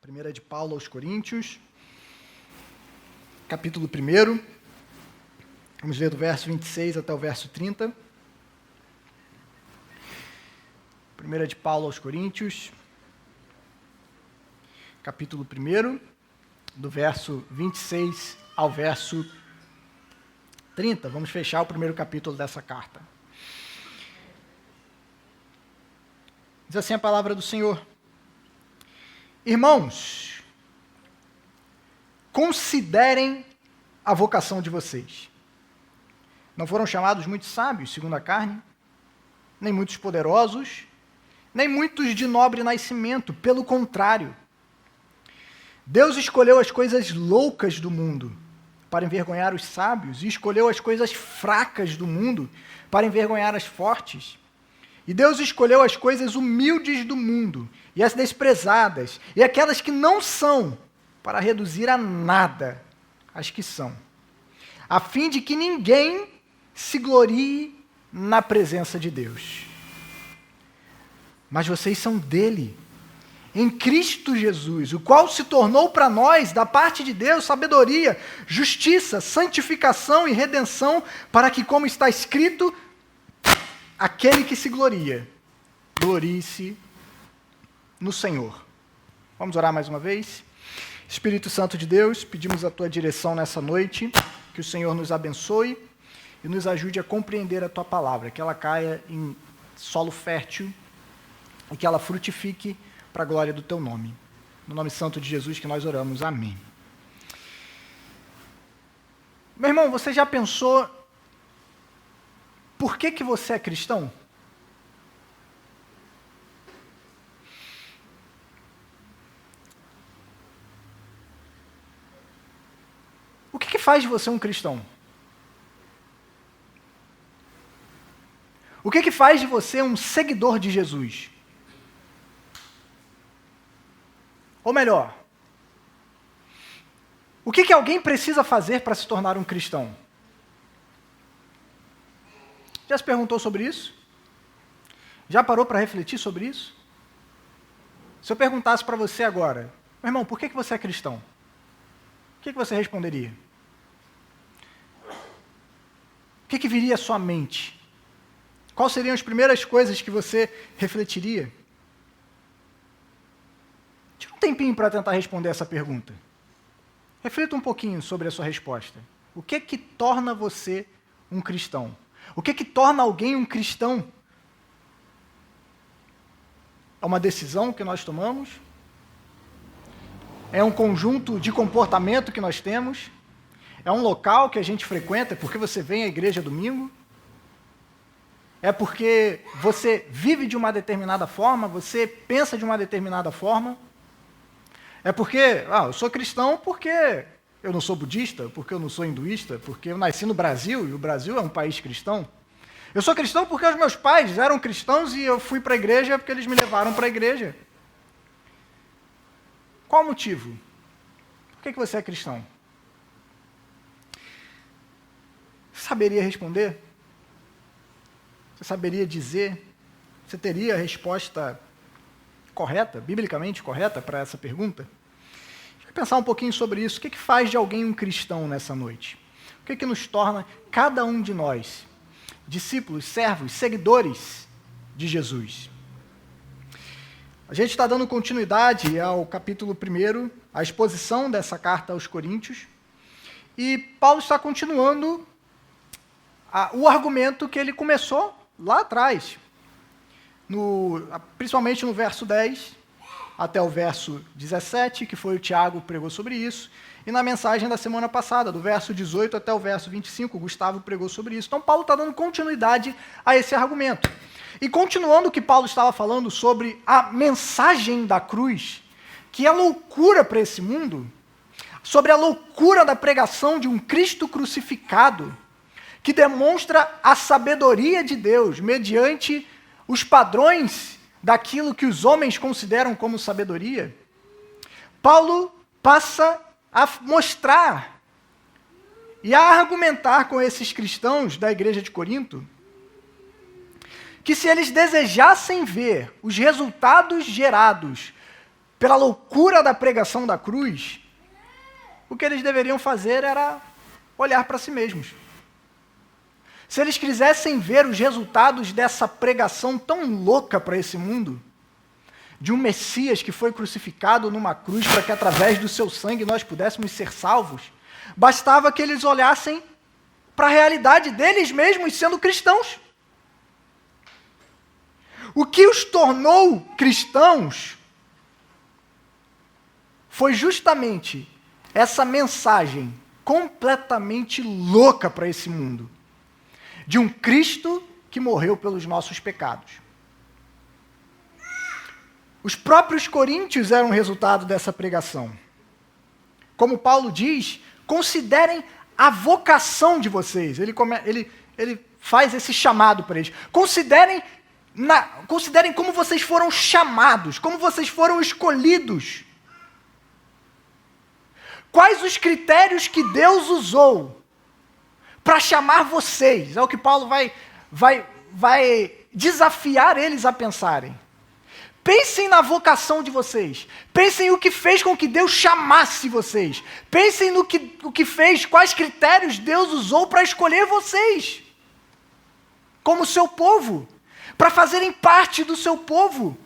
Primeira de Paulo aos Coríntios, capítulo 1. Vamos ler do verso 26 até o verso 30. Primeira de Paulo aos Coríntios, capítulo 1, do verso 26 ao verso 30. Vamos fechar o primeiro capítulo dessa carta. Diz assim a palavra do Senhor: Irmãos, considerem a vocação de vocês. Não foram chamados muitos sábios, segundo a carne, nem muitos poderosos, nem muitos de nobre nascimento. Pelo contrário, Deus escolheu as coisas loucas do mundo para envergonhar os sábios, e escolheu as coisas fracas do mundo para envergonhar as fortes. E Deus escolheu as coisas humildes do mundo, e as desprezadas, e aquelas que não são, para reduzir a nada as que são, a fim de que ninguém se glorie na presença de Deus. Mas vocês são dele, em Cristo Jesus, o qual se tornou para nós, da parte de Deus, sabedoria, justiça, santificação e redenção, para que, como está escrito, aquele que se gloria, glorie-se no Senhor. Vamos orar mais uma vez? Espírito Santo de Deus, pedimos a Tua direção nessa noite, que o Senhor nos abençoe e nos ajude a compreender a Tua palavra, que ela caia em solo fértil e que ela frutifique para a glória do Teu nome. No nome santo de Jesus que nós oramos. Amém. Meu irmão, você já pensou por que você é cristão? O que faz de você um cristão? O que faz de você um seguidor de Jesus? Ou melhor, o que alguém precisa fazer para se tornar um cristão? Já se perguntou sobre isso? Já parou para refletir sobre isso? Se eu perguntasse para você agora, meu irmão, por que você é cristão? O que você responderia? O que viria à sua mente? Quais seriam as primeiras coisas que você refletiria? Tira um tempinho para tentar responder essa pergunta. Reflita um pouquinho sobre a sua resposta. O que torna você um cristão? O que torna alguém um cristão? É uma decisão que nós tomamos? É um conjunto de comportamento que nós temos? É um local que a gente frequenta? É porque você vem à igreja domingo? É porque você vive de uma determinada forma? Você pensa de uma determinada forma? É porque, eu sou cristão porque eu não sou budista, porque eu não sou hinduísta, porque eu nasci no Brasil, e o Brasil é um país cristão. Eu sou cristão porque os meus pais eram cristãos e eu fui para a igreja porque eles me levaram para a igreja. Qual o motivo? Por que você é cristão? Você saberia responder? Você saberia dizer? Você teria a resposta correta, biblicamente correta, para essa pergunta? Deixa eu pensar um pouquinho sobre isso. O que faz de alguém um cristão nessa noite? O que nos torna, cada um de nós, discípulos, servos, seguidores de Jesus? A gente está dando continuidade ao capítulo 1, a exposição dessa carta aos Coríntios, e Paulo está continuando o argumento que ele começou lá atrás, principalmente no verso 10 até o verso 17, que foi o Tiago que pregou sobre isso, e na mensagem da semana passada, do verso 18 até o verso 25, o Gustavo pregou sobre isso. Então, Paulo está dando continuidade a esse argumento. E continuando o que Paulo estava falando sobre a mensagem da cruz, que é loucura para esse mundo, sobre a loucura da pregação de um Cristo crucificado, que demonstra a sabedoria de Deus mediante os padrões daquilo que os homens consideram como sabedoria, Paulo passa a mostrar e a argumentar com esses cristãos da igreja de Corinto que se eles desejassem ver os resultados gerados pela loucura da pregação da cruz, o que eles deveriam fazer era olhar para si mesmos. Se eles quisessem ver os resultados dessa pregação tão louca para esse mundo, de um Messias que foi crucificado numa cruz para que através do seu sangue nós pudéssemos ser salvos, bastava que eles olhassem para a realidade deles mesmos sendo cristãos. O que os tornou cristãos foi justamente essa mensagem completamente louca para esse mundo, de um Cristo que morreu pelos nossos pecados. Os próprios coríntios eram resultado dessa pregação. Como Paulo diz, considerem a vocação de vocês. Ele faz esse chamado para eles. Considerem como vocês foram chamados, como vocês foram escolhidos. Quais os critérios que Deus usou para chamar vocês? É o que Paulo vai desafiar eles a pensarem. Pensem na vocação de vocês. Pensem o que fez com que Deus chamasse vocês. Pensem no que fez, quais critérios Deus usou para escolher vocês como seu povo, para fazerem parte do seu povo.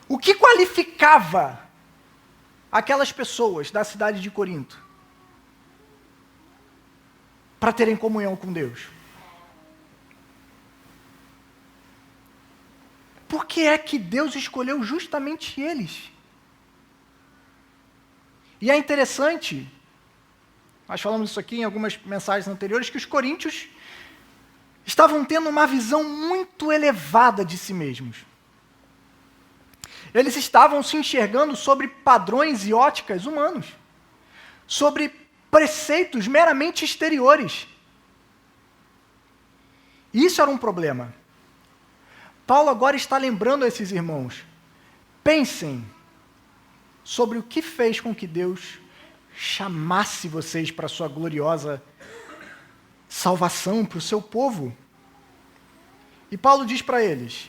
O que qualificava aquelas pessoas da cidade de Corinto para terem comunhão com Deus? Por que é que Deus escolheu justamente eles? E é interessante, nós falamos isso aqui em algumas mensagens anteriores, que os coríntios estavam tendo uma visão muito elevada de si mesmos. Eles estavam se enxergando sobre padrões e óticas humanos, sobre preceitos meramente exteriores. E isso era um problema. Paulo agora está lembrando a esses irmãos, pensem sobre o que fez com que Deus chamasse vocês para a sua gloriosa salvação, para o seu povo. E Paulo diz para eles,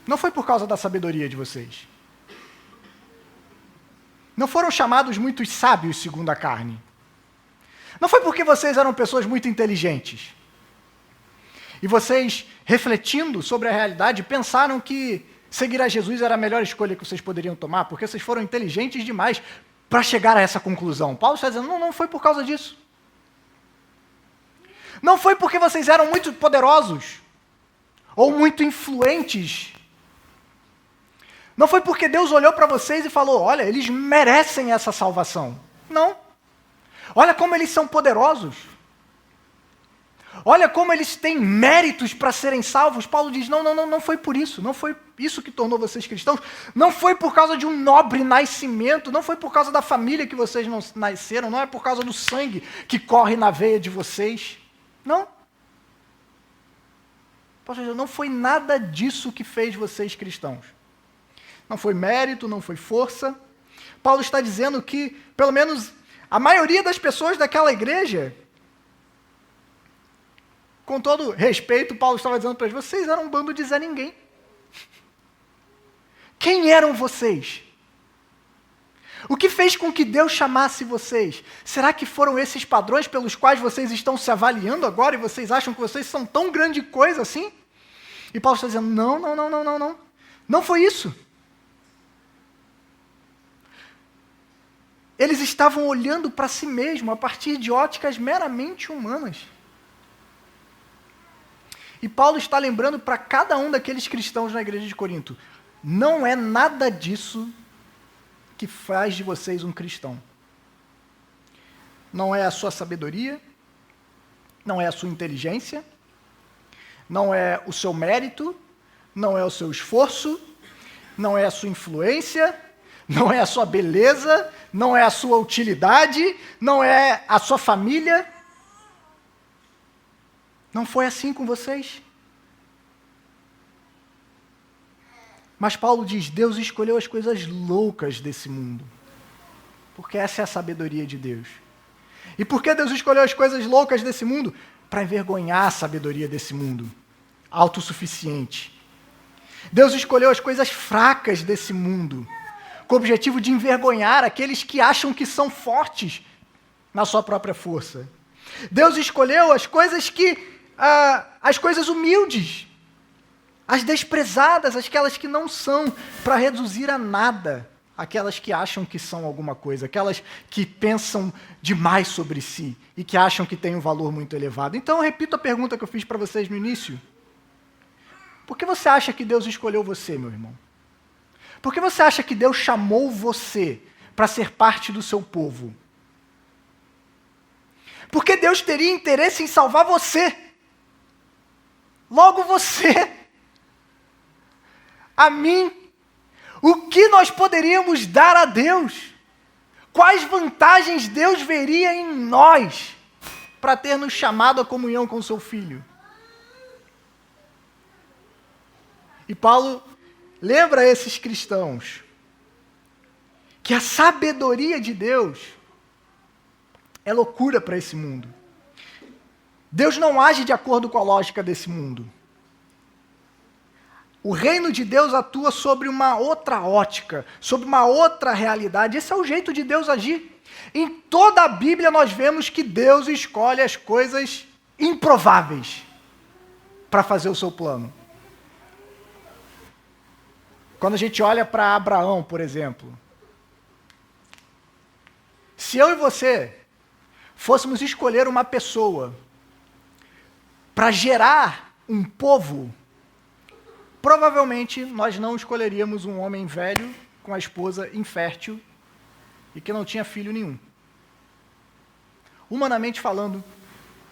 não foi por causa da sabedoria de vocês. Não foram chamados muitos sábios segundo a carne. Não foi porque vocês eram pessoas muito inteligentes. E vocês, refletindo sobre a realidade, pensaram que seguir a Jesus era a melhor escolha que vocês poderiam tomar, porque vocês foram inteligentes demais para chegar a essa conclusão. Paulo está dizendo, não foi por causa disso. Não foi porque vocês eram muito poderosos, ou muito influentes. Não foi porque Deus olhou para vocês e falou, olha, eles merecem essa salvação. Não. Olha como eles são poderosos. Olha como eles têm méritos para serem salvos. Paulo diz, não foi por isso. Não foi isso que tornou vocês cristãos. Não foi por causa de um nobre nascimento. Não foi por causa da família que vocês não nasceram. Não é por causa do sangue que corre na veia de vocês. Não. Paulo diz, não foi nada disso que fez vocês cristãos. Não foi mérito, não foi força. Paulo está dizendo que, pelo menos, a maioria das pessoas daquela igreja, com todo respeito, Paulo estava dizendo para eles, vocês eram um bando de Zé Ninguém. Quem eram vocês? O que fez com que Deus chamasse vocês? Será que foram esses padrões pelos quais vocês estão se avaliando agora e vocês acham que vocês são tão grande coisa assim? E Paulo está dizendo, não. Não foi isso. Eles estavam olhando para si mesmos a partir de óticas meramente humanas. E Paulo está lembrando para cada um daqueles cristãos na igreja de Corinto, não é nada disso que faz de vocês um cristão. Não é a sua sabedoria, não é a sua inteligência, não é o seu mérito, não é o seu esforço, não é a sua influência, não é a sua beleza, não é a sua utilidade, não é a sua família. Não foi assim com vocês. Mas Paulo diz, Deus escolheu as coisas loucas desse mundo. Porque essa é a sabedoria de Deus. E por que Deus escolheu as coisas loucas desse mundo? para envergonhar a sabedoria desse mundo, autossuficiente. Deus escolheu as coisas fracas desse mundo, com o objetivo de envergonhar aqueles que acham que são fortes na sua própria força. Deus escolheu as coisas as coisas humildes, as desprezadas, aquelas que não são, para reduzir a nada aquelas que acham que são alguma coisa, aquelas que pensam demais sobre si e que acham que têm um valor muito elevado. Então, eu repito a pergunta que eu fiz para vocês no início. Por que você acha que Deus escolheu você, meu irmão? Por que você acha que Deus chamou você para ser parte do seu povo? Porque Deus teria interesse em salvar você. Logo você. A mim. O que nós poderíamos dar a Deus? Quais vantagens Deus veria em nós para ter nos chamado à comunhão com seu Filho? E Paulo lembra a esses cristãos que a sabedoria de Deus é loucura para esse mundo. Deus não age de acordo com a lógica desse mundo. O reino de Deus atua sobre uma outra ótica, sobre uma outra realidade. Esse é o jeito de Deus agir. Em toda a Bíblia nós vemos que Deus escolhe as coisas improváveis para fazer o seu plano. Quando a gente olha para Abraão, por exemplo, se eu e você fôssemos escolher uma pessoa para gerar um povo, provavelmente nós não escolheríamos um homem velho com a esposa infértil e que não tinha filho nenhum. Humanamente falando,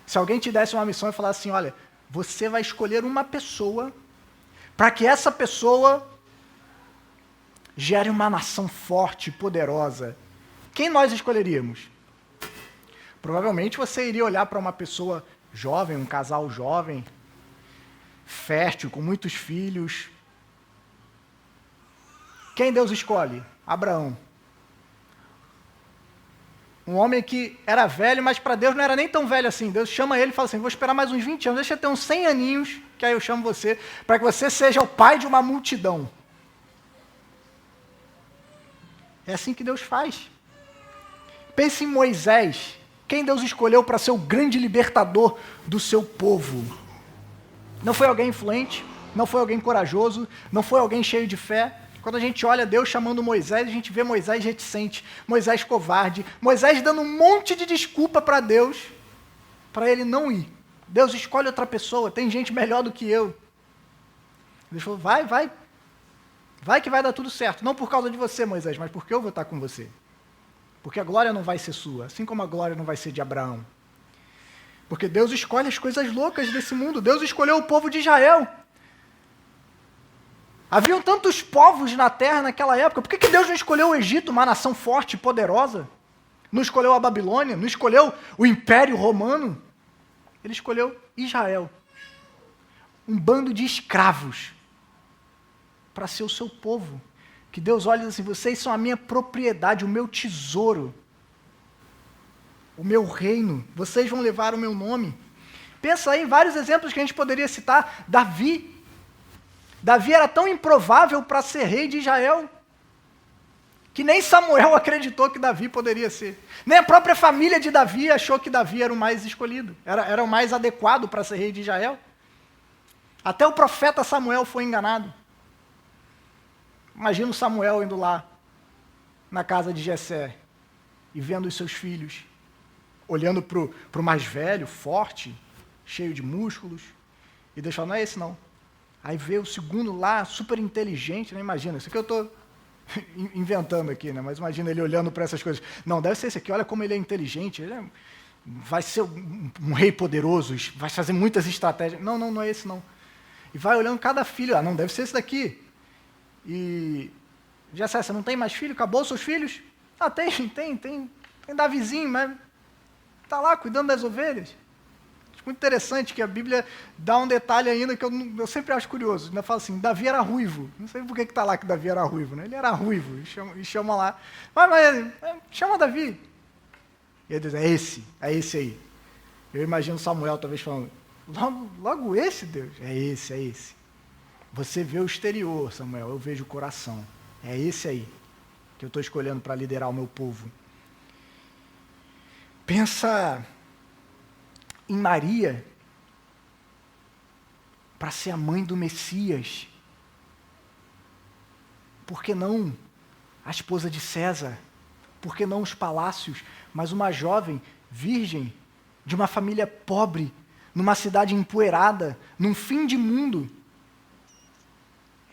se alguém te desse uma missão e falasse assim, olha, você vai escolher uma pessoa para que essa pessoa gere uma nação forte e poderosa, quem nós escolheríamos? Provavelmente você iria olhar para uma pessoa jovem, um casal jovem, fértil, com muitos filhos. Quem Deus escolhe? Abraão. Um homem que era velho, mas para Deus não era nem tão velho assim. Deus chama ele e fala assim, vou esperar mais uns 20 anos, deixa eu ter uns 100 aninhos, que aí eu chamo você, para que você seja o pai de uma multidão. É assim que Deus faz. Pense em Moisés. Quem Deus escolheu para ser o grande libertador do seu povo? Não foi alguém influente, não foi alguém corajoso, não foi alguém cheio de fé. Quando a gente olha Deus chamando Moisés, a gente vê Moisés reticente, Moisés covarde, Moisés dando um monte de desculpa para Deus, para ele não ir. Deus escolhe outra pessoa, tem gente melhor do que eu. Deus falou, vai que vai dar tudo certo. Não por causa de você, Moisés, mas porque eu vou estar com você. Porque a glória não vai ser sua, assim como a glória não vai ser de Abraão. Porque Deus escolhe as coisas loucas desse mundo. Deus escolheu o povo de Israel. Haviam tantos povos na terra naquela época. Por que Deus não escolheu o Egito, uma nação forte e poderosa? Não escolheu a Babilônia? Não escolheu o Império Romano? Ele escolheu Israel. Um bando de escravos para ser o seu povo. Que Deus olha e diz assim, vocês são a minha propriedade, o meu tesouro. O meu reino, vocês vão levar o meu nome. Pensa aí em vários exemplos que a gente poderia citar. Davi. Davi era tão improvável para ser rei de Israel, que nem Samuel acreditou que Davi poderia ser. Nem a própria família de Davi achou que Davi era o mais escolhido, era o mais adequado para ser rei de Israel. Até o profeta Samuel foi enganado. Imagina o Samuel indo lá, na casa de Jessé, e vendo os seus filhos, olhando para o mais velho, forte, cheio de músculos, e Deus fala, não é esse não. Aí vê o segundo lá, super inteligente, né? Imagina, isso aqui eu estou inventando aqui, né? Mas imagina ele olhando para essas coisas. Não, deve ser esse aqui, olha como ele é inteligente, vai ser um rei poderoso, vai fazer muitas estratégias. Não é esse não. E vai olhando cada filho, não, deve ser esse daqui. E, Jessé, você não tem mais filho? Acabou os seus filhos? Tem Davizinho, mas está lá cuidando das ovelhas. Muito interessante que a Bíblia dá um detalhe ainda que eu sempre acho curioso. Ainda fala assim, Davi era ruivo. Não sei por que está lá que Davi era ruivo. Né? Ele era ruivo, e chama lá. Mas chama Davi. E ele diz, é esse aí. Eu imagino Samuel talvez falando, logo esse, Deus? É esse, é esse. Você vê o exterior, Samuel, eu vejo o coração. É esse aí que eu estou escolhendo para liderar o meu povo. Pensa em Maria para ser a mãe do Messias. Por que não a esposa de César? Por que não os palácios? Mas uma jovem, virgem, de uma família pobre, numa cidade empoeirada, num fim de mundo.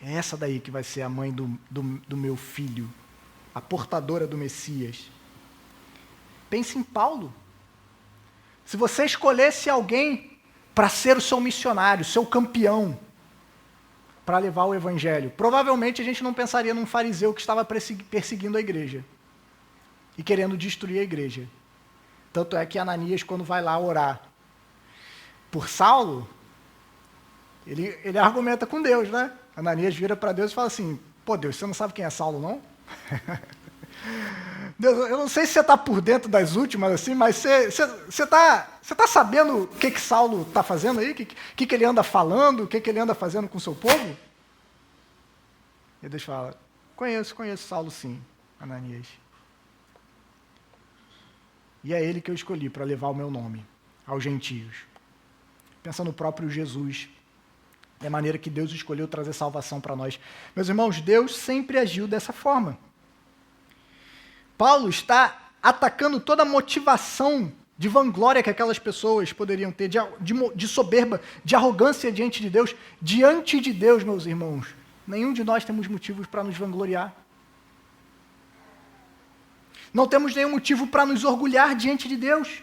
É essa daí que vai ser a mãe do meu filho, a portadora do Messias. Pense em Paulo. Se você escolhesse alguém para ser o seu missionário, o seu campeão, para levar o evangelho, provavelmente a gente não pensaria num fariseu que estava perseguindo a igreja e querendo destruir a igreja. Tanto é que Ananias, quando vai lá orar por Saulo, ele argumenta com Deus, né? Ananias vira para Deus e fala assim, pô, Deus, você não sabe quem é Saulo, não? Deus, eu não sei se você está por dentro das últimas, assim, mas você tá sabendo o que Saulo está fazendo aí? O que ele anda falando? O que ele anda fazendo com o seu povo? E Deus fala, conheço Saulo sim, Ananias. E é ele que eu escolhi para levar o meu nome aos gentios. Pensa no próprio Jesus. É a maneira que Deus escolheu trazer salvação para nós. Meus irmãos, Deus sempre agiu dessa forma. Paulo está atacando toda a motivação de vanglória que aquelas pessoas poderiam ter, de soberba, de arrogância diante de Deus. Diante de Deus, meus irmãos, nenhum de nós temos motivos para nos vangloriar. Não temos nenhum motivo para nos orgulhar diante de Deus.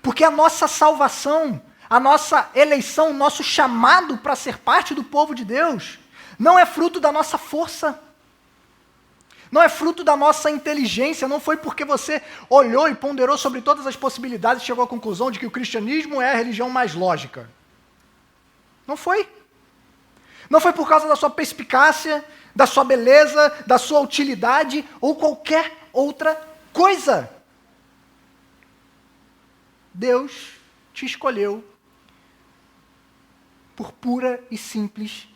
Porque a nossa salvação, a nossa eleição, o nosso chamado para ser parte do povo de Deus, não é fruto da nossa força, não é fruto da nossa inteligência, não foi porque você olhou e ponderou sobre todas as possibilidades e chegou à conclusão de que o cristianismo é a religião mais lógica. Não foi. Não foi por causa da sua perspicácia, da sua beleza, da sua utilidade ou qualquer outra coisa. Deus te escolheu por pura e simples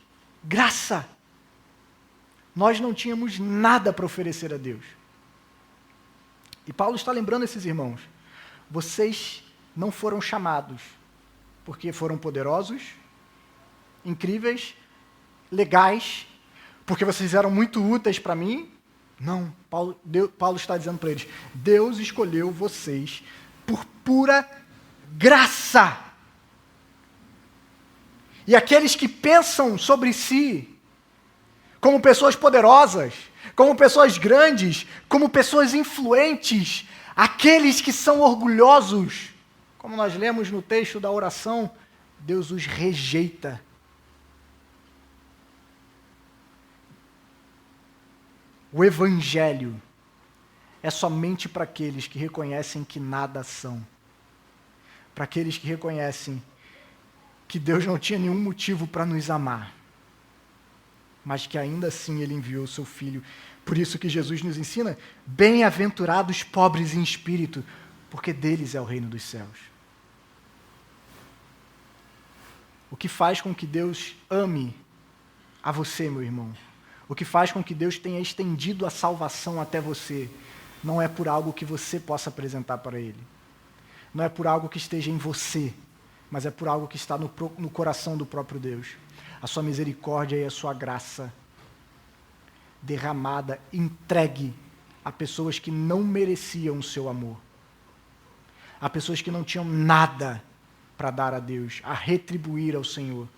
graça. Nós não tínhamos nada para oferecer a Deus. E Paulo está lembrando esses irmãos, vocês não foram chamados porque foram poderosos, incríveis, legais, porque vocês eram muito úteis para mim. Não, Paulo está dizendo para eles, Deus escolheu vocês por pura graça. E aqueles que pensam sobre si como pessoas poderosas, como pessoas grandes, como pessoas influentes, aqueles que são orgulhosos, como nós lemos no texto da oração, Deus os rejeita. O evangelho é somente para aqueles que reconhecem que nada são, para aqueles que reconhecem que Deus não tinha nenhum motivo para nos amar, mas que ainda assim Ele enviou o seu Filho. Por isso que Jesus nos ensina, bem-aventurados pobres em espírito, porque deles é o reino dos céus. O que faz com que Deus ame a você, meu irmão, o que faz com que Deus tenha estendido a salvação até você, não é por algo que você possa apresentar para Ele. Não é por algo que esteja em você, mas é por algo que está no coração do próprio Deus. A sua misericórdia e a sua graça derramada, entregue a pessoas que não mereciam o seu amor. A pessoas que não tinham nada para dar a Deus, a retribuir ao Senhor.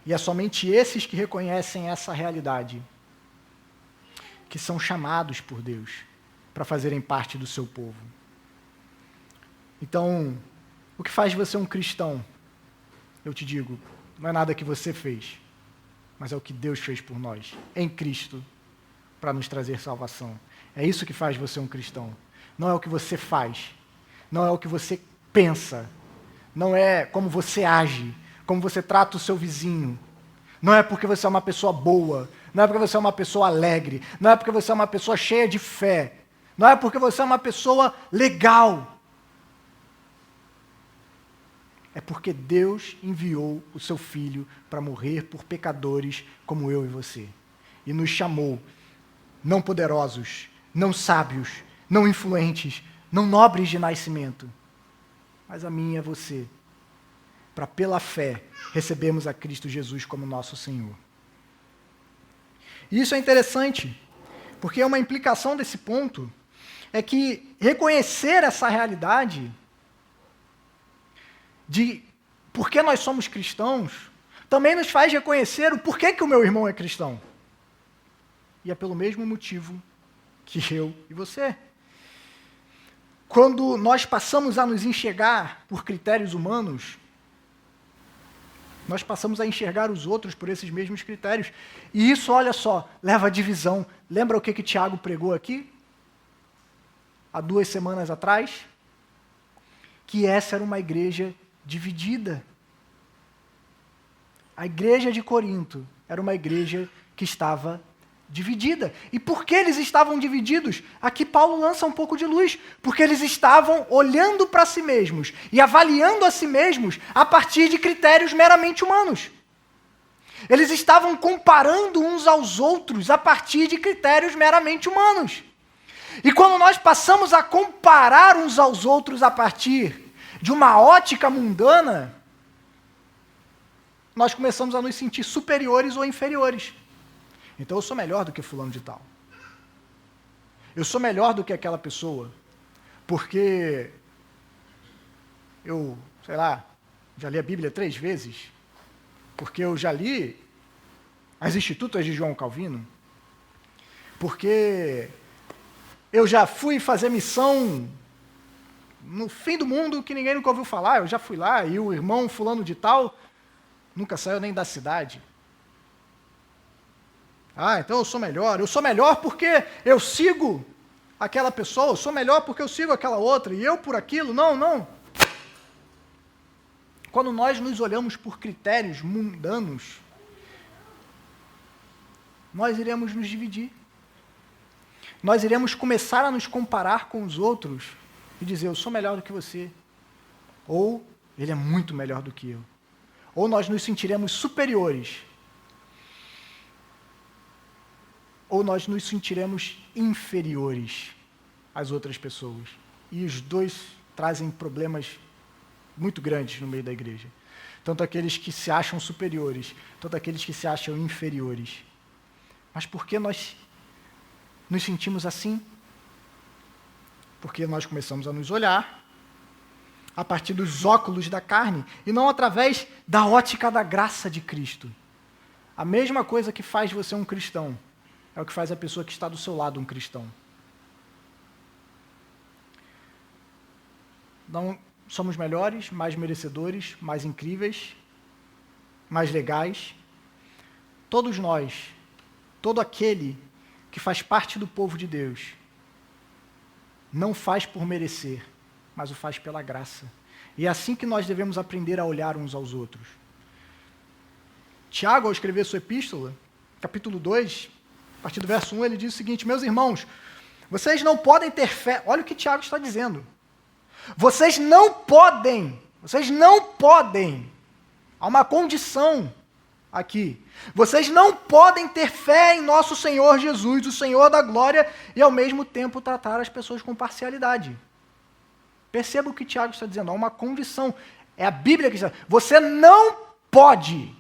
E é somente esses que reconhecem essa realidade que são chamados por Deus para fazerem parte do seu povo. Então, o que faz de você um cristão? Eu te digo, não é nada que você fez, mas é o que Deus fez por nós, em Cristo, para nos trazer salvação. É isso que faz de você um cristão. Não é o que você faz, não é o que você pensa, não é como você age, como você trata o seu vizinho. Não é porque você é uma pessoa boa, não é porque você é uma pessoa alegre, não é porque você é uma pessoa cheia de fé, não é porque você é uma pessoa legal. é porque Deus enviou o seu Filho para morrer por pecadores como eu e você. E nos chamou, não poderosos, não sábios, não influentes, não nobres de nascimento, mas a mim e a você, para pela fé recebermos a Cristo Jesus como nosso Senhor. E isso é interessante, porque uma implicação desse ponto é que reconhecer essa realidade de por que nós somos cristãos também nos faz reconhecer o porquê que o meu irmão é cristão. E é pelo mesmo motivo que eu e você. Quando nós passamos a nos enxergar por critérios humanos, nós passamos a enxergar os outros por esses mesmos critérios. E isso, olha só, leva à divisão. Lembra o que Tiago pregou aqui? Há 2 semanas atrás? Que essa era uma igreja dividida. A igreja de Corinto era uma igreja que estava dividida. E por que eles estavam divididos? Aqui Paulo lança um pouco de luz. Porque eles estavam olhando para si mesmos e avaliando a si mesmos a partir de critérios meramente humanos. Eles estavam comparando uns aos outros a partir de critérios meramente humanos. E quando nós passamos a comparar uns aos outros a partir de uma ótica mundana, nós começamos a nos sentir superiores ou inferiores. Então eu sou melhor do que fulano de tal. Eu sou melhor do que aquela pessoa, porque eu, sei lá, já li a Bíblia 3 vezes, porque eu já li as Institutas de João Calvino, porque eu já fui fazer missão no fim do mundo que ninguém nunca ouviu falar, eu já fui lá, e o irmão fulano de tal nunca saiu nem da cidade. Ah, então eu sou melhor porque eu sigo aquela pessoa, eu sou melhor porque eu sigo aquela outra, e eu por aquilo, não. Quando nós nos olhamos por critérios mundanos, nós iremos nos dividir. Nós iremos começar a nos comparar com os outros e dizer, eu sou melhor do que você, ou ele é muito melhor do que eu. Ou nós nos sentiremos superiores, ou nós nos sentiremos inferiores às outras pessoas. E os dois trazem problemas muito grandes no meio da igreja. Tanto aqueles que se acham superiores, tanto aqueles que se acham inferiores. Mas por que nós nos sentimos assim? Porque nós começamos a nos olhar a partir dos óculos da carne e não através da ótica da graça de Cristo. A mesma coisa que faz você um cristão é o que faz a pessoa que está do seu lado um cristão. Não somos melhores, mais merecedores, mais incríveis, mais legais. Todos nós, todo aquele que faz parte do povo de Deus, não faz por merecer, mas o faz pela graça. E é assim que nós devemos aprender a olhar uns aos outros. Tiago, ao escrever sua epístola, capítulo 2, a partir do verso 1, ele diz o seguinte, meus irmãos, vocês não podem ter fé, olha o que Tiago está dizendo, vocês não podem, há uma condição aqui, vocês não podem ter fé em nosso Senhor Jesus, o Senhor da glória, e ao mesmo tempo tratar as pessoas com parcialidade. Perceba o que Tiago está dizendo, há uma condição, é a Bíblia que está dizendo, você não pode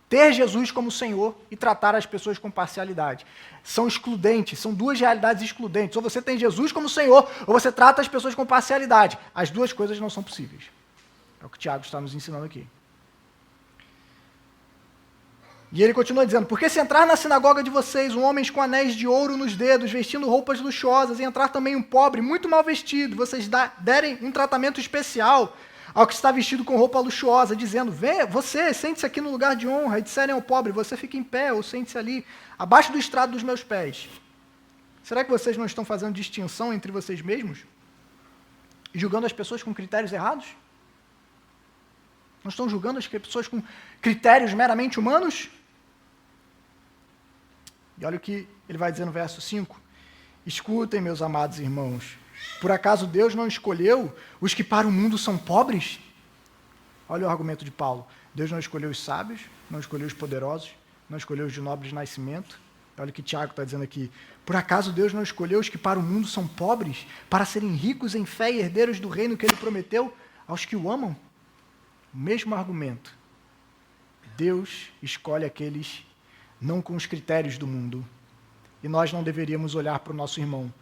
ter Jesus como Senhor e tratar as pessoas com parcialidade. São excludentes, são duas realidades excludentes. Ou você tem Jesus como Senhor, ou você trata as pessoas com parcialidade. As duas coisas não são possíveis. É o que Tiago está nos ensinando aqui. E ele continua dizendo, porque se entrar na sinagoga de vocês um homem com anéis de ouro nos dedos, vestindo roupas luxuosas, e entrar também um pobre, muito mal vestido, vocês derem um tratamento especial ao que está vestido com roupa luxuosa, dizendo, venha, você, sente-se aqui no lugar de honra, e disserem ao pobre, você fica em pé, ou sente-se ali, abaixo do estrado dos meus pés. Será que vocês não estão fazendo distinção entre vocês mesmos? E julgando as pessoas com critérios errados? Não estão julgando as pessoas com critérios meramente humanos? E olha o que ele vai dizer no verso 5. Escutem, meus amados irmãos, por acaso Deus não escolheu os que para o mundo são pobres? Olha o argumento de Paulo. Deus não escolheu os sábios, não escolheu os poderosos, não escolheu os de nobre de nascimento. Olha o que Tiago está dizendo aqui. Por acaso Deus não escolheu os que para o mundo são pobres, para serem ricos em fé e herdeiros do reino que ele prometeu aos que o amam? O mesmo argumento. Deus escolhe aqueles não com os critérios do mundo. E nós não deveríamos olhar para o nosso irmão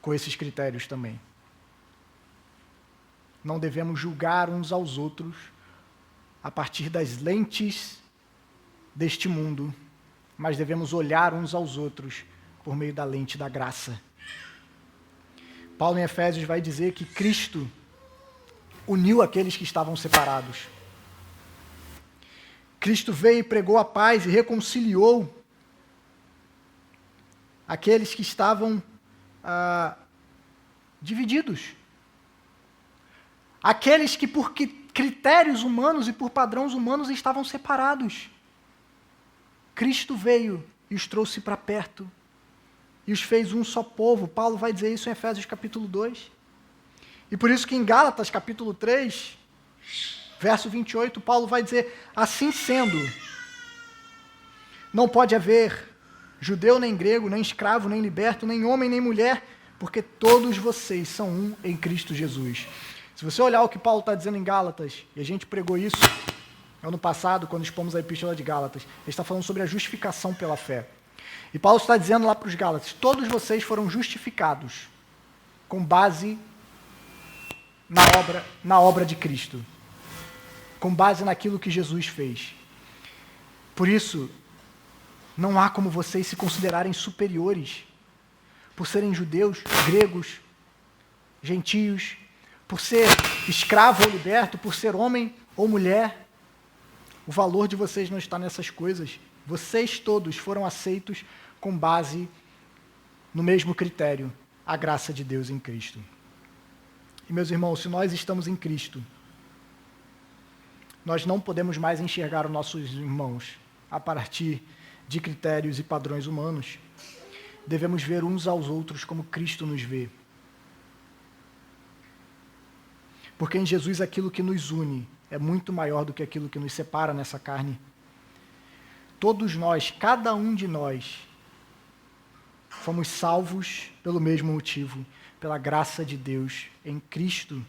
com esses critérios também. Não devemos julgar uns aos outros a partir das lentes deste mundo, mas devemos olhar uns aos outros por meio da lente da graça. Paulo em Efésios vai dizer que Cristo uniu aqueles que estavam separados. Cristo veio e pregou a paz e reconciliou aqueles que estavam divididos. Aqueles que por critérios humanos e por padrões humanos estavam separados. Cristo veio e os trouxe para perto e os fez um só povo. Paulo vai dizer isso em Efésios capítulo 2. E por isso que em Gálatas capítulo 3, verso 28, Paulo vai dizer, assim sendo, não pode haver judeu nem grego, nem escravo, nem liberto, nem homem, nem mulher, porque todos vocês são um em Cristo Jesus. Se você olhar o que Paulo está dizendo em Gálatas, e a gente pregou isso ano passado, quando expomos a Epístola de Gálatas, ele está falando sobre a justificação pela fé. E Paulo está dizendo lá para os Gálatas, todos vocês foram justificados com base na obra de Cristo, com base naquilo que Jesus fez. Por isso, não há como vocês se considerarem superiores por serem judeus, gregos, gentios, por ser escravo ou liberto, por ser homem ou mulher. O valor de vocês não está nessas coisas. Vocês todos foram aceitos com base no mesmo critério, a graça de Deus em Cristo. E, meus irmãos, se nós estamos em Cristo, nós não podemos mais enxergar os nossos irmãos a partir de critérios e padrões humanos. Devemos ver uns aos outros como Cristo nos vê. Porque em Jesus aquilo que nos une é muito maior do que aquilo que nos separa nessa carne. Todos nós, cada um de nós, fomos salvos pelo mesmo motivo, pela graça de Deus em Cristo.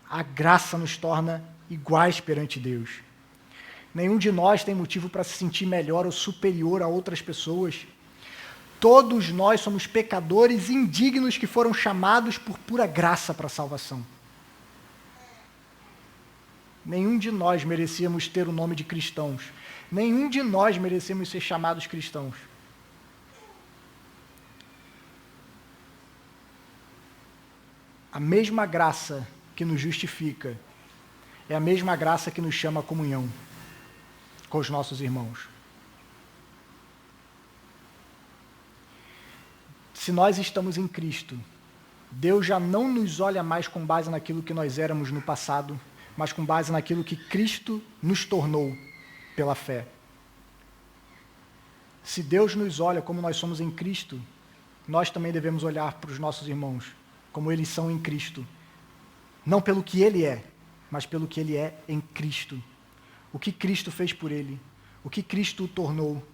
A graça nos torna iguais perante Deus. Nenhum de nós tem motivo para se sentir melhor ou superior a outras pessoas. Todos nós somos pecadores indignos que foram chamados por pura graça para a salvação. Nenhum de nós merecíamos ter o nome de cristãos. Nenhum de nós merecemos ser chamados cristãos. A mesma graça que nos justifica é a mesma graça que nos chama à comunhão com os nossos irmãos. Se nós estamos em Cristo, Deus já não nos olha mais com base naquilo que nós éramos no passado, mas com base naquilo que Cristo nos tornou pela fé. Se Deus nos olha como nós somos em Cristo, nós também devemos olhar para os nossos irmãos como eles são em Cristo. Não pelo que ele é, mas pelo que ele é em Cristo. O que Cristo fez por ele, o que Cristo o tornou.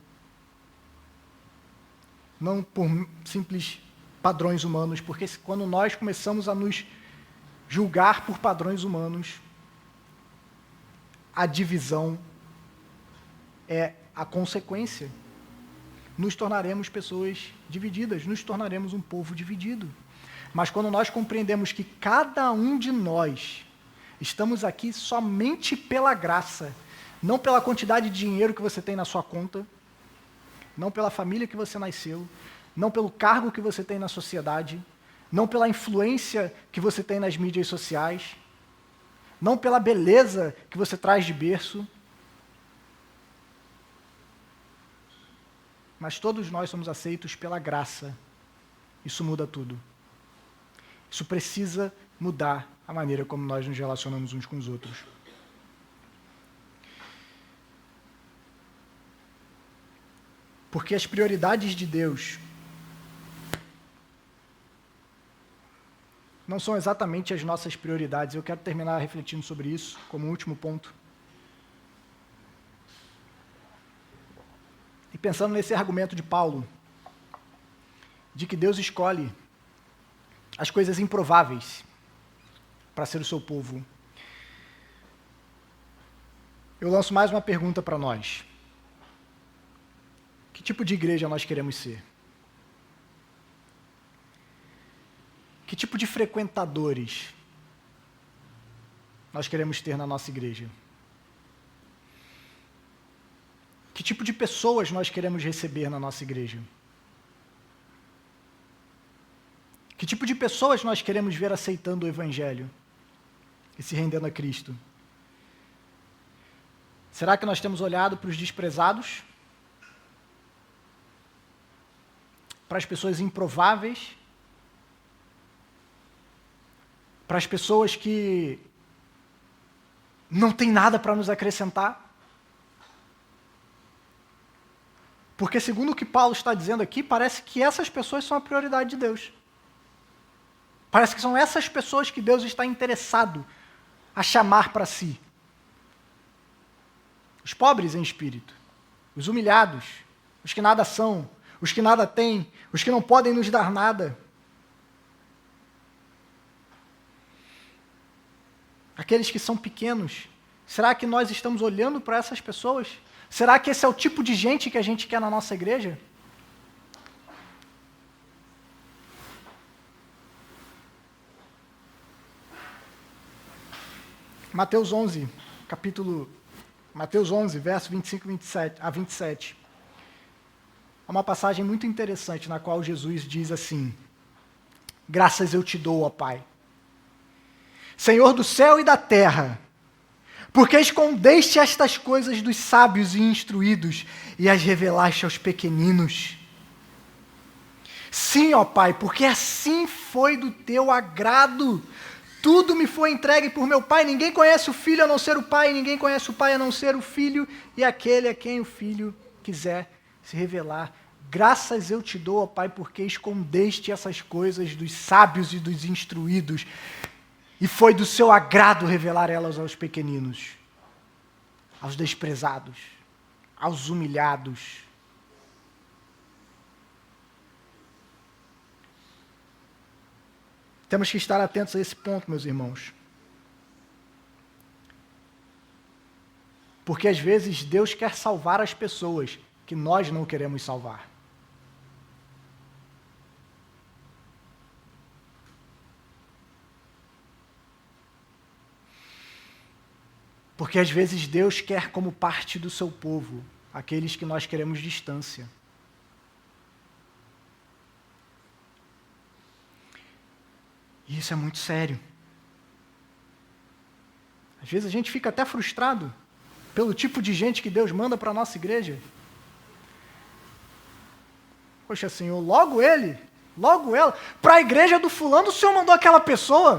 Não por simples padrões humanos, porque quando nós começamos a nos julgar por padrões humanos, a divisão é a consequência. Nos tornaremos pessoas divididas, nos tornaremos um povo dividido. Mas quando nós compreendemos que cada um de nós estamos aqui somente pela graça, não pela quantidade de dinheiro que você tem na sua conta, não pela família que você nasceu, não pelo cargo que você tem na sociedade, não pela influência que você tem nas mídias sociais, não pela beleza que você traz de berço, mas todos nós somos aceitos pela graça. Isso muda tudo. Isso precisa mudar a maneira como nós nos relacionamos uns com os outros. Porque as prioridades de Deus não são exatamente as nossas prioridades. Eu quero terminar refletindo sobre isso como último ponto. E pensando nesse argumento de Paulo, de que Deus escolhe as coisas improváveis para ser o seu povo, eu lanço mais uma pergunta para nós. Que tipo de igreja nós queremos ser? Que tipo de frequentadores nós queremos ter na nossa igreja? Que tipo de pessoas nós queremos receber na nossa igreja? Que tipo de pessoas nós queremos ver aceitando o Evangelho e se rendendo a Cristo? Será que nós temos olhado para os desprezados? Para as pessoas improváveis? Para as pessoas que não têm nada para nos acrescentar? Porque, segundo o que Paulo está dizendo aqui, parece que essas pessoas são a prioridade de Deus. Parece que são essas pessoas que Deus está interessado a chamar para si. Os pobres em espírito, os humilhados, os que nada são, os que nada têm, os que não podem nos dar nada. Aqueles que são pequenos. Será que nós estamos olhando para essas pessoas? Será que esse é o tipo de gente que a gente quer na nossa igreja? Mateus 11, verso 25 a 27. É uma passagem muito interessante na qual Jesus diz assim: graças eu te dou, ó Pai, Senhor do céu e da terra, porque escondeste estas coisas dos sábios e instruídos e as revelaste aos pequeninos. Sim, ó Pai, porque assim foi do teu agrado. Tudo me foi entregue por meu Pai. Ninguém conhece o Filho a não ser o Pai, ninguém conhece o Pai a não ser o Filho, e aquele a quem o Filho quiser se revelar. Graças eu te dou, ó Pai, porque escondeste essas coisas dos sábios e dos instruídos, e foi do seu agrado revelar elas aos pequeninos, aos desprezados, aos humilhados. Temos que estar atentos a esse ponto, meus irmãos. Porque às vezes Deus quer salvar as pessoas que nós não queremos salvar. Porque às vezes Deus quer como parte do seu povo aqueles que nós queremos distância. E isso é muito sério. Às vezes a gente fica até frustrado pelo tipo de gente que Deus manda para a nossa igreja. Poxa, Senhor, logo ele, logo ela. Para a igreja do fulano, o Senhor mandou aquela pessoa.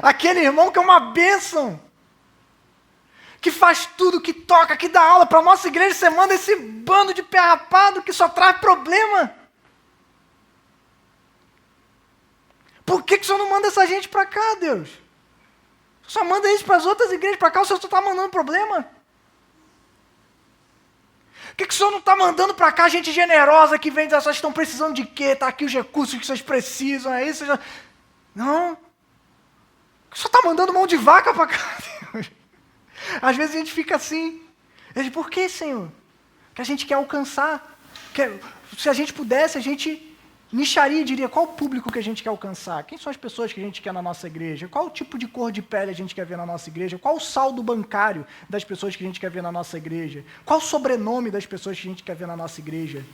Aquele irmão que é uma bênção, que faz tudo, que toca, que dá aula. Para a nossa igreja, você manda esse bando de pé rapado que só traz problema. Por que o Senhor não manda essa gente para cá, Deus? Só manda eles para as outras igrejas, para cá, o Senhor só está mandando problema. Por que o Senhor não está mandando para cá gente generosa que vem dizer, vocês estão precisando de quê? Está aqui os recursos que vocês precisam, é isso? Não. O Senhor está mandando mão de vaca para cá, Deus. Às vezes a gente fica assim. Por que, Senhor? Que a gente quer alcançar. Se a gente pudesse, a gente nicharia e diria qual o público que a gente quer alcançar, quem são as pessoas que a gente quer na nossa igreja, qual o tipo de cor de pele a gente quer ver na nossa igreja, qual o saldo bancário das pessoas que a gente quer ver na nossa igreja, qual o sobrenome das pessoas que a gente quer ver na nossa igreja.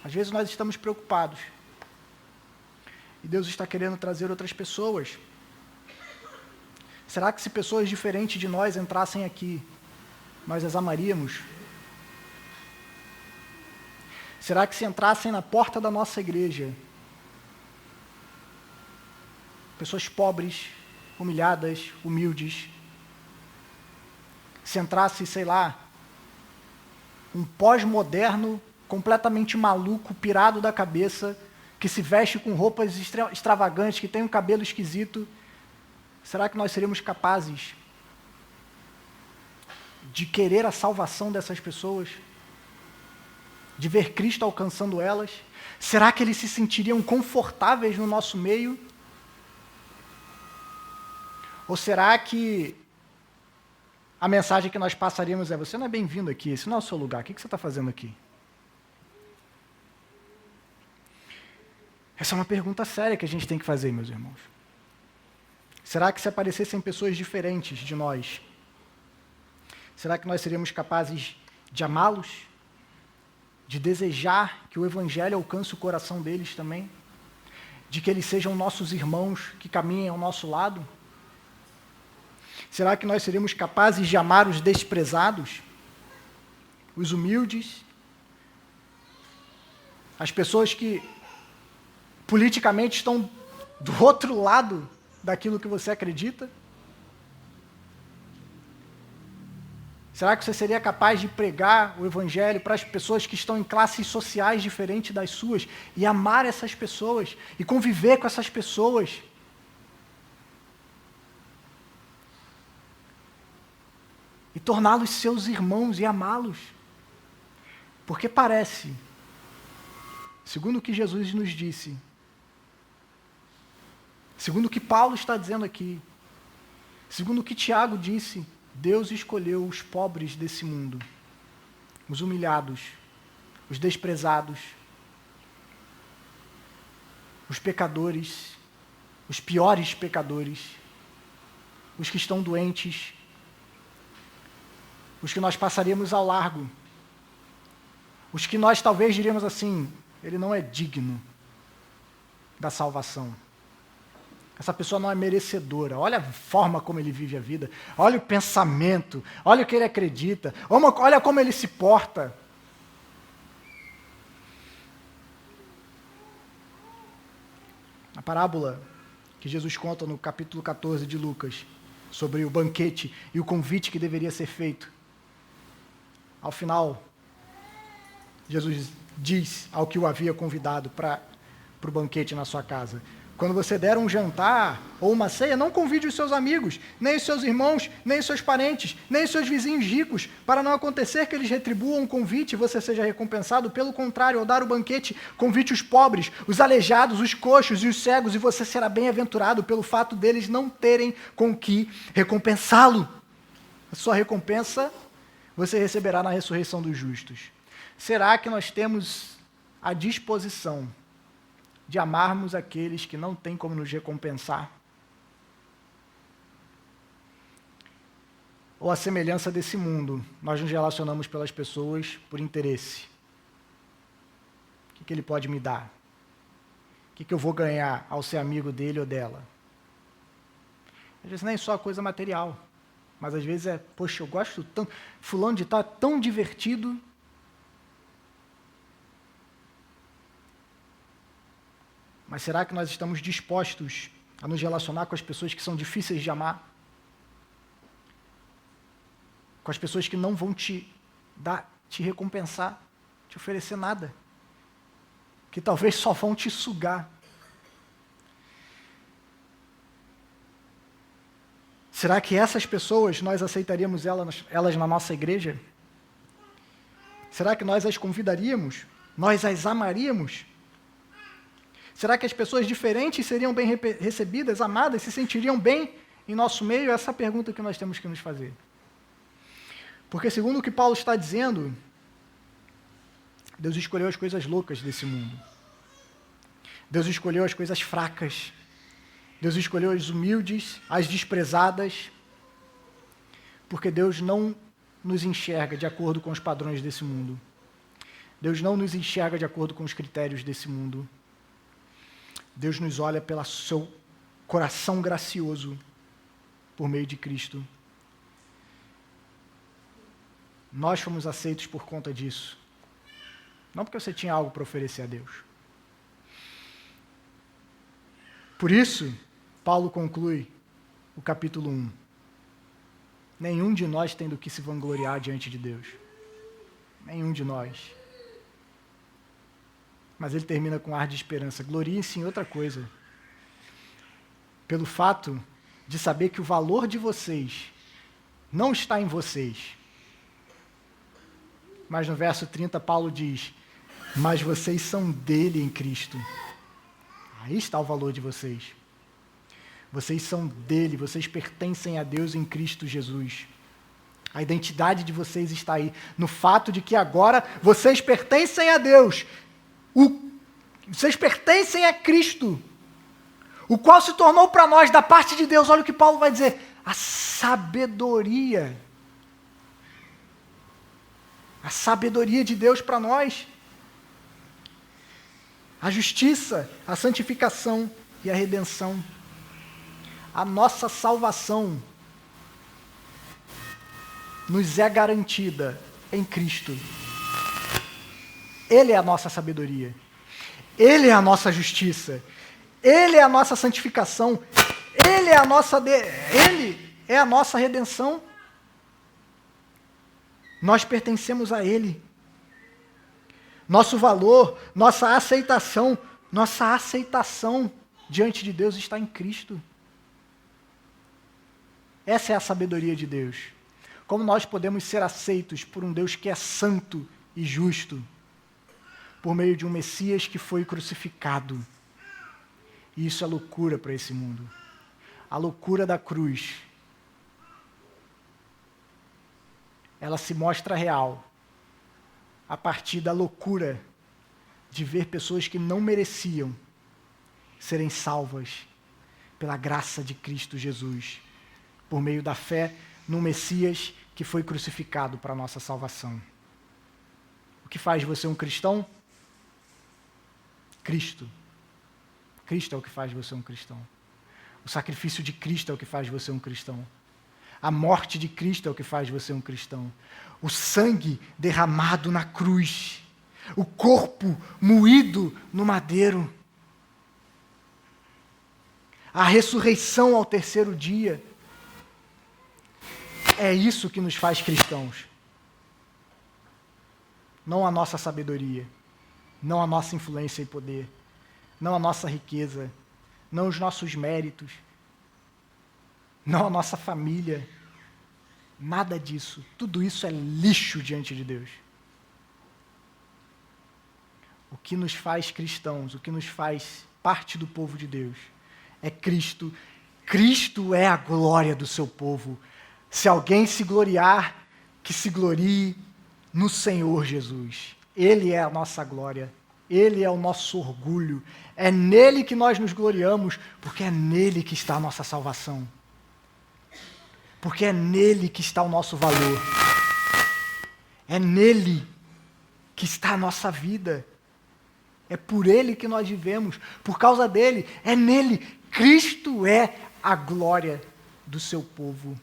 Às vezes nós estamos preocupados e Deus está querendo trazer outras pessoas. Será que se pessoas diferentes de nós entrassem aqui, nós as amaríamos? Será que se entrassem na porta da nossa igreja, pessoas pobres, humilhadas, humildes, se entrasse, sei lá, um pós-moderno, completamente maluco, pirado da cabeça, que se veste com roupas extravagantes, que tem um cabelo esquisito, será que nós seríamos capazes de querer a salvação dessas pessoas? De ver Cristo alcançando elas? Será que eles se sentiriam confortáveis no nosso meio? Ou será que a mensagem que nós passaríamos é: você não é bem-vindo aqui, esse não é o seu lugar, o que você está fazendo aqui? Essa é uma pergunta séria que a gente tem que fazer, meus irmãos. Será que se aparecessem pessoas diferentes de nós, será que nós seríamos capazes de amá-los? De desejar que o Evangelho alcance o coração deles também? De que eles sejam nossos irmãos que caminhem ao nosso lado? Será que nós seríamos capazes de amar os desprezados? Os humildes? As pessoas que politicamente estão do outro lado daquilo que você acredita? Será que você seria capaz de pregar o Evangelho para as pessoas que estão em classes sociais diferentes das suas e amar essas pessoas e conviver com essas pessoas? E torná-los seus irmãos e amá-los? Porque parece, segundo o que Jesus nos disse, segundo o que Paulo está dizendo aqui, segundo o que Tiago disse, Deus escolheu os pobres desse mundo, os humilhados, os desprezados, os pecadores, os piores pecadores, os que estão doentes, os que nós passaríamos ao largo, os que nós talvez diríamos assim: ele não é digno da salvação. Essa pessoa não é merecedora. Olha a forma como ele vive a vida. Olha o pensamento. Olha o que ele acredita. Olha como ele se porta. A parábola que Jesus conta no capítulo 14 de Lucas, sobre o banquete e o convite que deveria ser feito. Ao final, Jesus diz ao que o havia convidado para o banquete na sua casa: quando você der um jantar ou uma ceia, não convide os seus amigos, nem os seus irmãos, nem os seus parentes, nem os seus vizinhos ricos, para não acontecer que eles retribuam o convite e você seja recompensado. Pelo contrário, ao dar o banquete, convite os pobres, os aleijados, os coxos e os cegos, e você será bem-aventurado pelo fato deles não terem com que recompensá-lo. A sua recompensa você receberá na ressurreição dos justos. Será que nós temos a disposição de amarmos aqueles que não têm como nos recompensar? Ou a semelhança desse mundo, nós nos relacionamos pelas pessoas por interesse? O que ele pode me dar? O que eu vou ganhar ao ser amigo dele ou dela? Às vezes nem só coisa material, mas às vezes é: poxa, eu gosto tanto, fulano de tal é tão divertido. Mas será que nós estamos dispostos a nos relacionar com as pessoas que são difíceis de amar? Com as pessoas que não vão te recompensar, te oferecer nada? Que talvez só vão te sugar? Será que essas pessoas, nós aceitaríamos elas na nossa igreja? Será que nós as convidaríamos? Nós as amaríamos? Será que as pessoas diferentes seriam bem recebidas, amadas, se sentiriam bem em nosso meio? Essa é a pergunta que nós temos que nos fazer. Porque, segundo o que Paulo está dizendo, Deus escolheu as coisas loucas desse mundo. Deus escolheu as coisas fracas. Deus escolheu as humildes, as desprezadas, porque Deus não nos enxerga de acordo com os padrões desse mundo. Deus não nos enxerga de acordo com os critérios desse mundo. Deus nos olha pelo seu coração gracioso por meio de Cristo. Nós fomos aceitos por conta disso. Não porque você tinha algo para oferecer a Deus. Por isso, Paulo conclui o capítulo 1. Nenhum de nós tem do que se vangloriar diante de Deus. Nenhum de nós. Mas ele termina com ar de esperança. Gloriem-se em outra coisa. Pelo fato de saber que o valor de vocês não está em vocês. Mas no verso 30, Paulo diz: mas vocês são dele em Cristo. Aí está o valor de vocês. Vocês são dele, vocês pertencem a Deus em Cristo Jesus. A identidade de vocês está aí, no fato de que agora vocês pertencem a Deus. Vocês pertencem a Cristo, o qual se tornou para nós, da parte de Deus, olha o que Paulo vai dizer, a sabedoria. A sabedoria de Deus para nós. A justiça, a santificação e a redenção. A nossa salvação nos é garantida em Cristo. Ele é a nossa sabedoria. Ele é a nossa justiça. Ele é a nossa santificação. Ele é a nossa redenção. Nós pertencemos a Ele. Nosso valor, nossa aceitação diante de Deus está em Cristo. Essa é a sabedoria de Deus. Como nós podemos ser aceitos por um Deus que é santo e justo, por meio de um Messias que foi crucificado. E isso é loucura para esse mundo. A loucura da cruz, ela se mostra real a partir da loucura de ver pessoas que não mereciam serem salvas pela graça de Cristo Jesus, por meio da fé no Messias que foi crucificado para a nossa salvação. O que faz de você um cristão? Cristo. Cristo é o que faz de você um cristão. O sacrifício de Cristo é o que faz de você um cristão. A morte de Cristo é o que faz de você um cristão. O sangue derramado na cruz. O corpo moído no madeiro. A ressurreição ao terceiro dia. É isso que nos faz cristãos. Não a nossa sabedoria. Não a nossa influência e poder. Não a nossa riqueza. Não os nossos méritos. Não a nossa família. Nada disso. Tudo isso é lixo diante de Deus. O que nos faz cristãos, o que nos faz parte do povo de Deus, é Cristo. Cristo é a glória do seu povo. Se alguém se gloriar, que se glorie no Senhor Jesus. Ele é a nossa glória. Ele é o nosso orgulho. É nele que nós nos gloriamos, porque é nele que está a nossa salvação. Porque é nele que está o nosso valor. É nele que está a nossa vida. É por ele que nós vivemos. Por causa dele. É nele. Cristo é a glória do seu povo.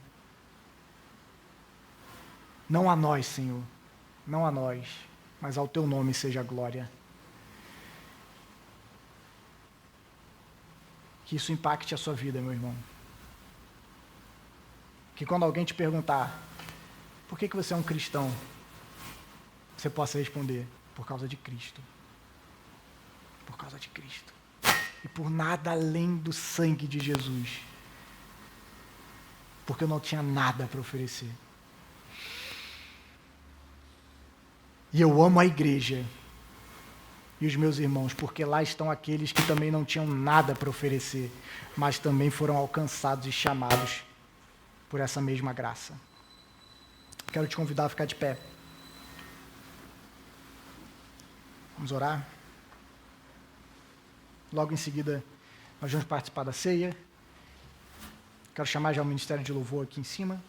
Não a nós, Senhor. Não a nós. Mas ao teu nome seja a glória. Que isso impacte a sua vida, meu irmão. Que quando alguém te perguntar, por que você é um cristão? Você possa responder, por causa de Cristo. Por causa de Cristo. E por nada além do sangue de Jesus. Porque eu não tinha nada para oferecer. E eu amo a igreja e os meus irmãos, porque lá estão aqueles que também não tinham nada para oferecer, mas também foram alcançados e chamados por essa mesma graça. Quero te convidar a ficar de pé. Vamos orar. Logo em seguida, nós vamos participar da ceia. Quero chamar já o Ministério de Louvor aqui em cima.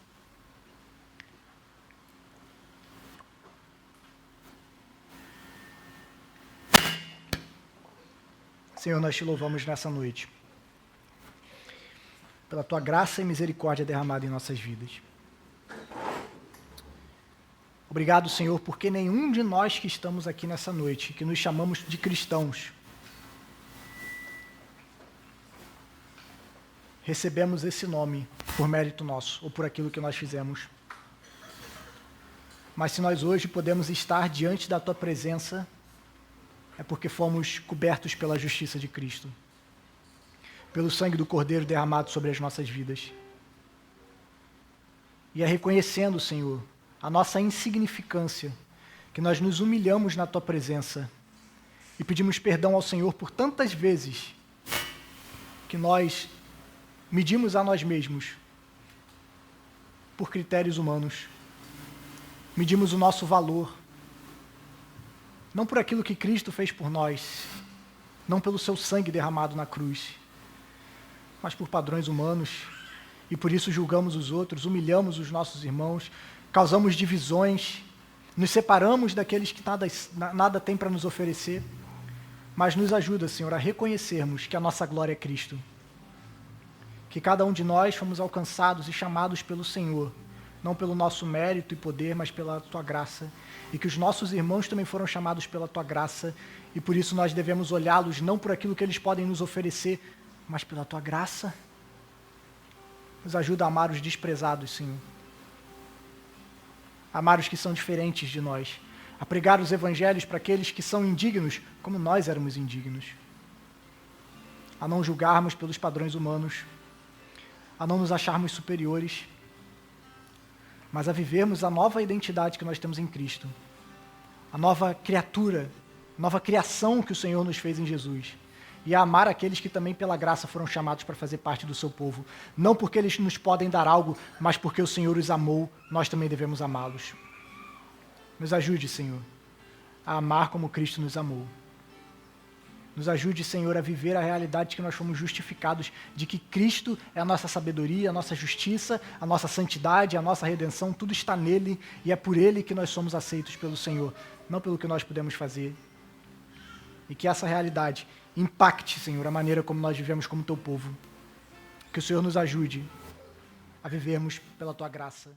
Senhor, nós te louvamos nessa noite, pela tua graça e misericórdia derramada em nossas vidas. Obrigado, Senhor, porque nenhum de nós que estamos aqui nessa noite, que nos chamamos de cristãos, recebemos esse nome por mérito nosso, ou por aquilo que nós fizemos. Mas se nós hoje podemos estar diante da tua presença, é porque fomos cobertos pela justiça de Cristo, pelo sangue do Cordeiro derramado sobre as nossas vidas. E é reconhecendo, Senhor, a nossa insignificância, que nós nos humilhamos na Tua presença e pedimos perdão ao Senhor por tantas vezes que nós medimos a nós mesmos por critérios humanos. Medimos o nosso valor, não por aquilo que Cristo fez por nós, não pelo seu sangue derramado na cruz, mas por padrões humanos, e por isso julgamos os outros, humilhamos os nossos irmãos, causamos divisões, nos separamos daqueles que nada têm para nos oferecer, mas nos ajuda, Senhor, a reconhecermos que a nossa glória é Cristo, que cada um de nós fomos alcançados e chamados pelo Senhor, não pelo nosso mérito e poder, mas pela Tua graça, e que os nossos irmãos também foram chamados pela Tua graça, e por isso nós devemos olhá-los não por aquilo que eles podem nos oferecer, mas pela Tua graça. Nos ajuda a amar os desprezados, Senhor. Amar os que são diferentes de nós. A pregar os evangelhos para aqueles que são indignos, como nós éramos indignos. A não julgarmos pelos padrões humanos. A não nos acharmos superiores. Mas a vivermos a nova identidade que nós temos em Cristo. A nova criatura, nova criação que o Senhor nos fez em Jesus. E a amar aqueles que também pela graça foram chamados para fazer parte do seu povo. Não porque eles nos podem dar algo, mas porque o Senhor os amou, nós também devemos amá-los. Nos ajude, Senhor, a amar como Cristo nos amou. Nos ajude, Senhor, a viver a realidade de que nós fomos justificados, de que Cristo é a nossa sabedoria, a nossa justiça, a nossa santidade, a nossa redenção, tudo está nele e é por ele que nós somos aceitos pelo Senhor, não pelo que nós podemos fazer. E que essa realidade impacte, Senhor, a maneira como nós vivemos como Teu povo. Que o Senhor nos ajude a vivermos pela Tua graça.